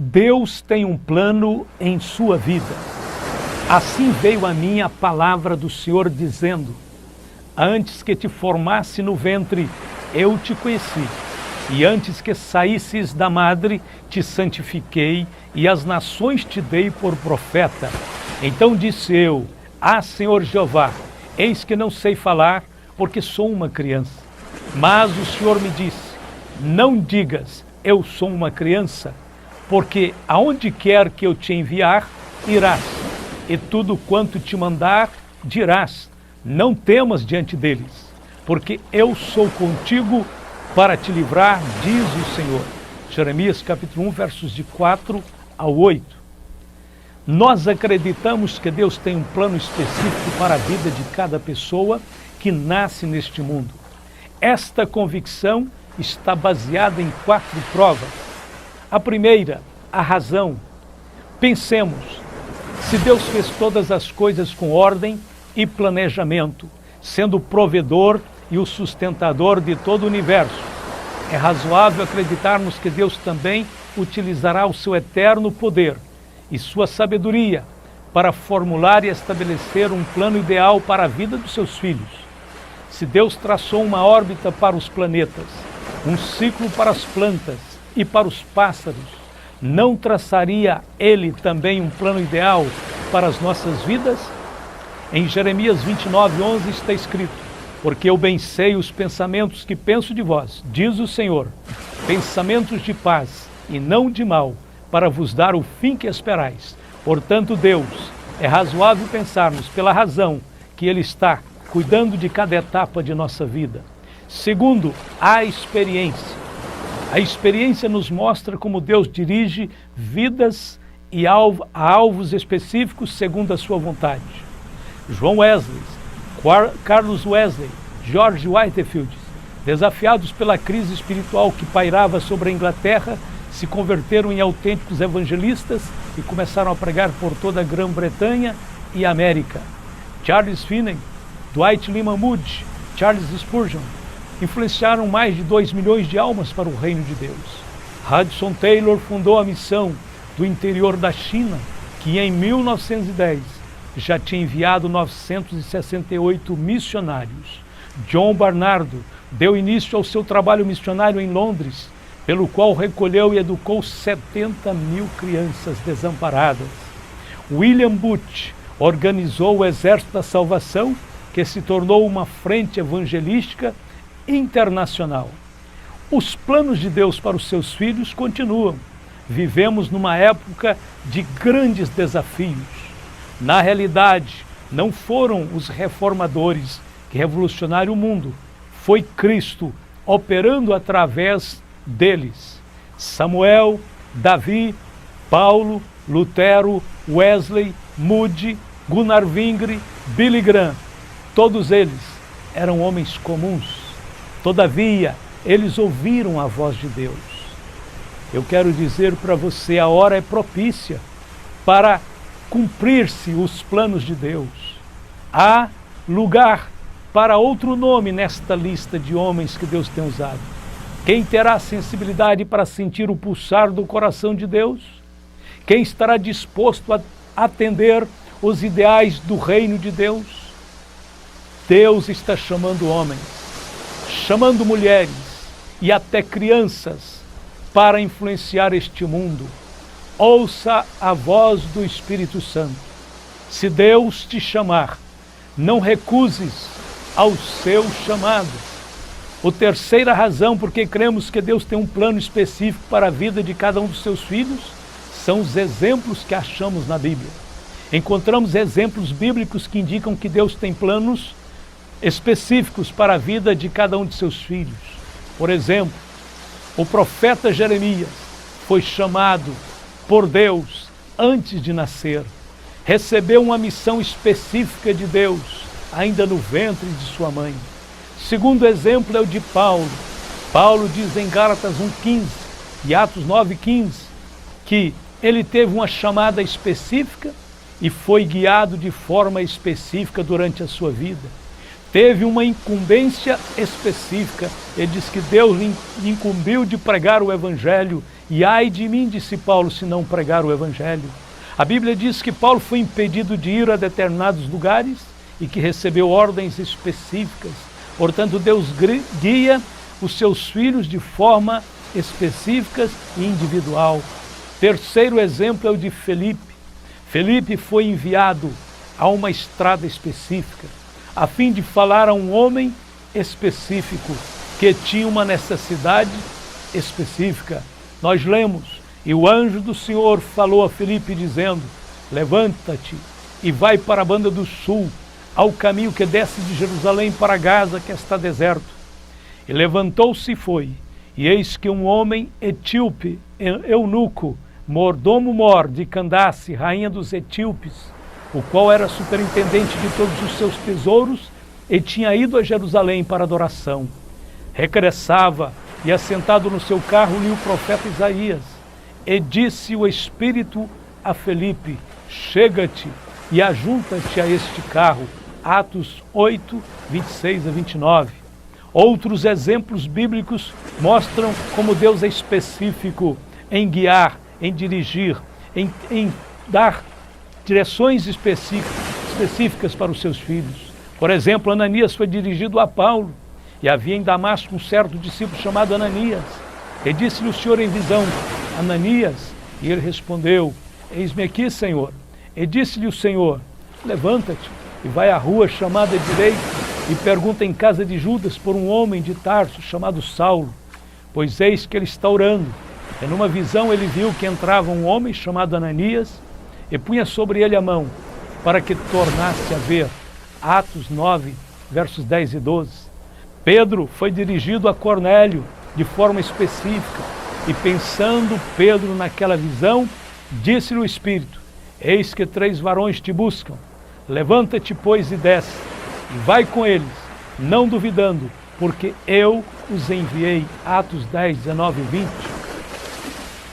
Deus tem um plano em sua vida. Assim veio a mim a palavra do Senhor dizendo: antes que te formasse no ventre, eu te conheci. E antes que saísses da madre, te santifiquei, e as nações te dei por profeta. Então disse eu: ah, Senhor Jeová, eis que não sei falar, porque sou uma criança. Mas o Senhor me disse: não digas, eu sou uma criança, porque aonde quer que eu te enviar, irás, e tudo quanto te mandar, dirás. Não temas diante deles, porque eu sou contigo para te livrar, diz o Senhor. Jeremias capítulo 1, versos de 4 a 8. Nós acreditamos que Deus tem um plano específico para a vida de cada pessoa que nasce neste mundo. Esta convicção está baseada em 4 provas. A primeira, a razão. Pensemos, se Deus fez todas as coisas com ordem e planejamento, sendo o provedor e o sustentador de todo o universo, é razoável acreditarmos que Deus também utilizará o seu eterno poder e sua sabedoria para formular e estabelecer um plano ideal para a vida dos seus filhos. Se Deus traçou uma órbita para os planetas, um ciclo para as plantas e para os pássaros, não traçaria Ele também um plano ideal para as nossas vidas? Em Jeremias 29:11 está escrito: porque eu bem sei os pensamentos que penso de vós, diz o Senhor, pensamentos de paz e não de mal, para vos dar o fim que esperais. Portanto, Deus, é razoável pensarmos pela razão que Ele está cuidando de cada etapa de nossa vida. Segundo, a experiência. A experiência nos mostra como Deus dirige vidas e a alvos específicos segundo a sua vontade. John Wesley, Carlos Wesley, George Whitefield, desafiados pela crise espiritual que pairava sobre a Inglaterra, se converteram em autênticos evangelistas e começaram a pregar por toda a Grã-Bretanha e América. Charles Finney, Dwight Lyman Moody, Charles Spurgeon influenciaram mais de 2 milhões de almas para o reino de Deus. Hudson Taylor fundou a missão do interior da China, que em 1910 já tinha enviado 968 missionários. John Barnardo deu início ao seu trabalho missionário em Londres, pelo qual recolheu e educou 70 mil crianças desamparadas. William Booth organizou o Exército da Salvação, que se tornou uma frente evangelística internacional. Os planos de Deus para os seus filhos continuam. Vivemos numa época de grandes desafios. Na realidade, não foram os reformadores que revolucionaram o mundo, foi Cristo operando através deles. Samuel, Davi, Paulo, Lutero, Wesley, Moody, Gunnar Wingre, Billy Graham, todos eles eram homens comuns. Todavia, eles ouviram a voz de Deus. Eu quero dizer para você, a hora é propícia para cumprir-se os planos de Deus. Há lugar para outro nome nesta lista de homens que Deus tem usado. Quem terá sensibilidade para sentir o pulsar do coração de Deus? Quem estará disposto a atender os ideais do reino de Deus? Deus está chamando homens, chamando mulheres e até crianças para influenciar este mundo. Ouça a voz do Espírito Santo. Se Deus te chamar, não recuses ao seu chamado. A terceira razão porque cremos que Deus tem um plano específico para a vida de cada um dos seus filhos são os exemplos que achamos na Bíblia. Encontramos exemplos bíblicos que indicam que Deus tem planos específicos para a vida de cada um de seus filhos. Por exemplo, o profeta Jeremias foi chamado por Deus antes de nascer. Recebeu uma missão específica de Deus, ainda no ventre de sua mãe. Segundo exemplo é o de Paulo. Paulo diz em Gálatas 1:15 e Atos 9:15 que ele teve uma chamada específica e foi guiado de forma específica durante a sua vida. Teve uma incumbência específica. Ele diz que Deus lhe incumbiu de pregar o Evangelho E ai de mim, disse Paulo, se não pregar o Evangelho. A Bíblia diz que Paulo foi impedido de ir a determinados lugares e que recebeu ordens específicas. Portanto, Deus guia os seus filhos de forma específica e individual. Terceiro exemplo é o de Felipe. Felipe foi enviado a uma estrada específica, a fim de falar a um homem específico, que tinha uma necessidade específica. Nós lemos, e o anjo do Senhor falou a Felipe dizendo, levanta-te e vai para a banda do sul, ao caminho que desce de Jerusalém para Gaza, que está deserto. E levantou-se e foi, e eis que um homem etíope, eunuco, mordomo-mor de Candace, rainha dos etíopes, o qual era superintendente de todos os seus tesouros, e tinha ido a Jerusalém para adoração. Regressava, e assentado no seu carro lia o profeta Isaías. E disse o Espírito a Felipe, chega-te e ajunta-te a este carro. Atos 8, 26 a 29. Outros exemplos bíblicos mostram como Deus é específico em guiar, em dirigir, em dar direções específicas para os seus filhos. Por exemplo, Ananias foi dirigido a Paulo, e havia em Damasco um certo discípulo chamado Ananias. E disse-lhe o Senhor em visão, Ananias, e ele respondeu, eis-me aqui, Senhor. E disse-lhe o Senhor, levanta-te e vai à rua chamada direita e pergunta em casa de Judas por um homem de Tarso chamado Saulo, pois eis que ele está orando. E numa visão ele viu que entrava um homem chamado Ananias e punha sobre ele a mão, para que tornasse a ver. Atos 9, versos 10 e 12. Pedro foi dirigido a Cornélio de forma específica, e pensando Pedro naquela visão, disse-lhe o Espírito, eis que 3 varões te buscam, levanta-te, pois, e desce, e vai com eles, não duvidando, porque eu os enviei. Atos 10, 19 e 20.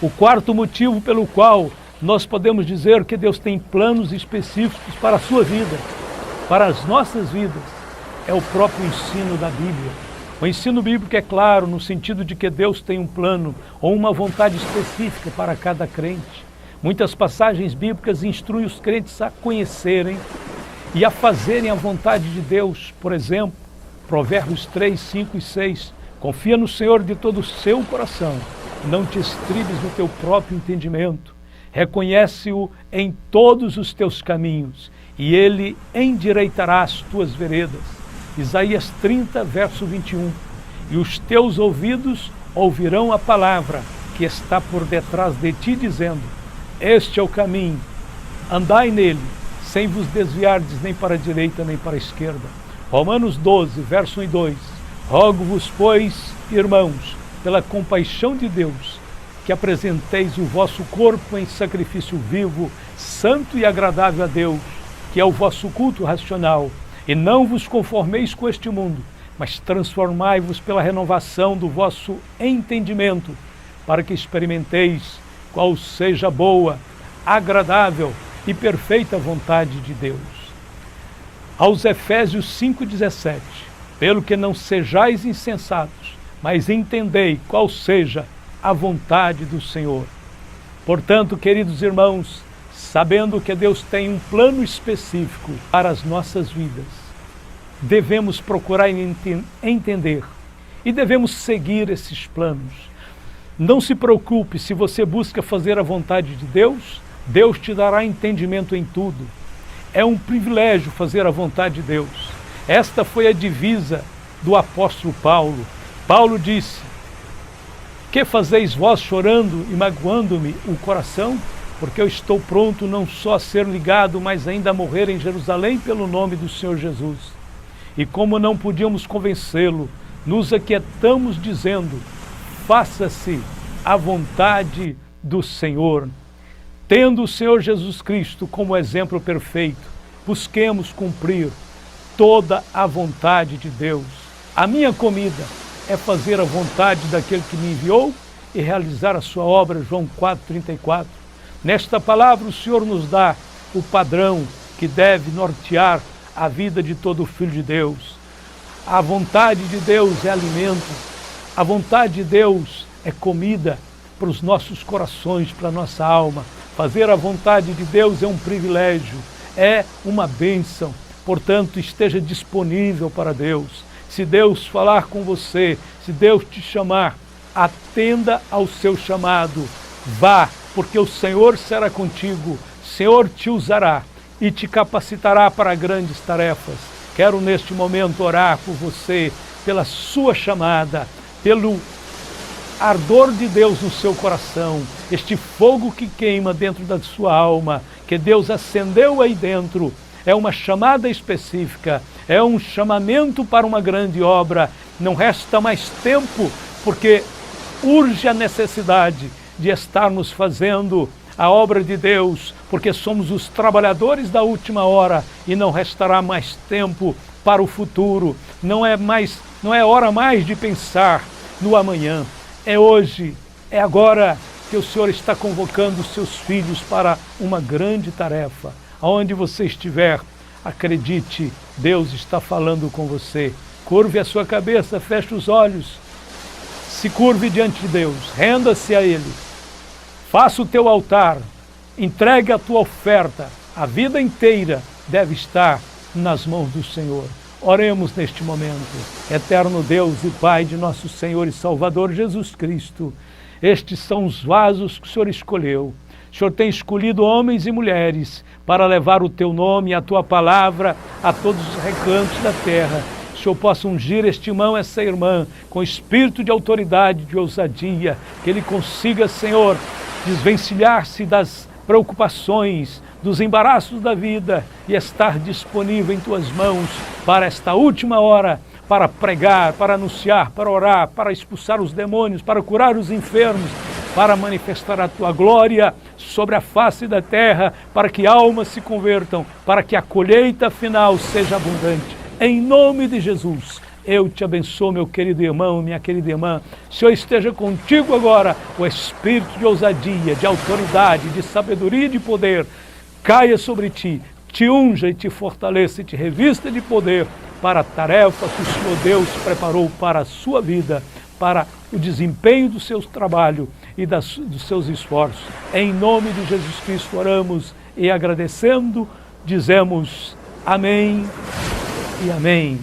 O quarto motivo pelo qual nós podemos dizer que Deus tem planos específicos para a sua vida, para as nossas vidas, é o próprio ensino da Bíblia. O ensino bíblico é claro no sentido de que Deus tem um plano ou uma vontade específica para cada crente. Muitas passagens bíblicas instruem os crentes a conhecerem e a fazerem a vontade de Deus. Por exemplo, Provérbios 3, 5 e 6. Confia no Senhor de todo o seu coração, não te estribes no teu próprio entendimento. Reconhece-o em todos os teus caminhos, e ele endireitará as tuas veredas. Isaías 30, verso 21. E os teus ouvidos ouvirão a palavra que está por detrás de ti, dizendo, este é o caminho, andai nele, sem vos desviardes nem para a direita nem para a esquerda. Romanos 12, verso 1 e 2. Rogo-vos, pois, irmãos, pela compaixão de Deus, que apresenteis o vosso corpo em sacrifício vivo, santo e agradável a Deus, que é o vosso culto racional. E não vos conformeis com este mundo, mas transformai-vos pela renovação do vosso entendimento, para que experimenteis qual seja a boa, agradável e perfeita vontade de Deus. Aos Efésios 5,17, pelo que não sejais insensatos, mas entendei qual seja a vontade do Senhor. Portanto, queridos irmãos, sabendo que Deus tem um plano específico para as nossas vidas, devemos procurar entender e devemos seguir esses planos. Não se preocupe, se você busca fazer a vontade de Deus, Deus te dará entendimento em tudo. É um privilégio fazer a vontade de Deus. Esta foi a divisa do apóstolo Paulo. Paulo disse, que fazeis vós chorando e magoando-me o coração? Porque eu estou pronto não só a ser ligado, mas ainda a morrer em Jerusalém pelo nome do Senhor Jesus. E como não podíamos convencê-lo, nos aquietamos dizendo, faça-se a vontade do Senhor. Tendo o Senhor Jesus Cristo como exemplo perfeito, busquemos cumprir toda a vontade de Deus. A minha comida é fazer a vontade daquele que me enviou e realizar a sua obra, João 4,34. Nesta palavra o Senhor nos dá o padrão que deve nortear a vida de todo filho de Deus. A vontade de Deus é alimento, a vontade de Deus é comida, para os nossos corações, para a nossa alma. Fazer a vontade de Deus é um privilégio, é uma bênção. Portanto, esteja disponível para Deus. Se Deus falar com você, se Deus te chamar, atenda ao seu chamado. Vá, porque o Senhor será contigo, o Senhor te usará e te capacitará para grandes tarefas. Quero neste momento orar por você, pela sua chamada, pelo ardor de Deus no seu coração, este fogo que queima dentro da sua alma, que Deus acendeu aí dentro, é uma chamada específica, é um chamamento para uma grande obra. Não resta mais tempo, porque urge a necessidade de estarmos fazendo a obra de Deus, porque somos os trabalhadores da última hora e não restará mais tempo para o futuro. Não é hora mais de pensar no amanhã. É hoje, é agora que o Senhor está convocando os seus filhos para uma grande tarefa. Aonde você estiver, acredite, Deus está falando com você. Curve a sua cabeça, feche os olhos, se curve diante de Deus, renda-se a Ele. Faça o teu altar, entregue a tua oferta. A vida inteira deve estar nas mãos do Senhor. Oremos neste momento. Eterno Deus e Pai de nosso Senhor e Salvador Jesus Cristo, estes são os vasos que o Senhor escolheu. O Senhor tem escolhido homens e mulheres para levar o teu nome e a tua palavra a todos os recantos da terra. O Senhor possa ungir este irmão, essa irmã, com espírito de autoridade, de ousadia, que ele consiga, Senhor, desvencilhar-se das preocupações, dos embaraços da vida e estar disponível em tuas mãos para esta última hora, para pregar, para anunciar, para orar, para expulsar os demônios, para curar os enfermos, para manifestar a tua glória sobre a face da terra, para que almas se convertam, para que a colheita final seja abundante. Em nome de Jesus, eu te abençoo, meu querido irmão, minha querida irmã. O Senhor esteja contigo agora, o espírito de ousadia, de autoridade, de sabedoria e de poder caia sobre ti, te unja e te fortaleça e te revista de poder para a tarefa que o Senhor Deus preparou para a sua vida, para o desempenho do seu trabalho e dos seus esforços. Em nome de Jesus Cristo oramos e agradecendo, dizemos amém e amém.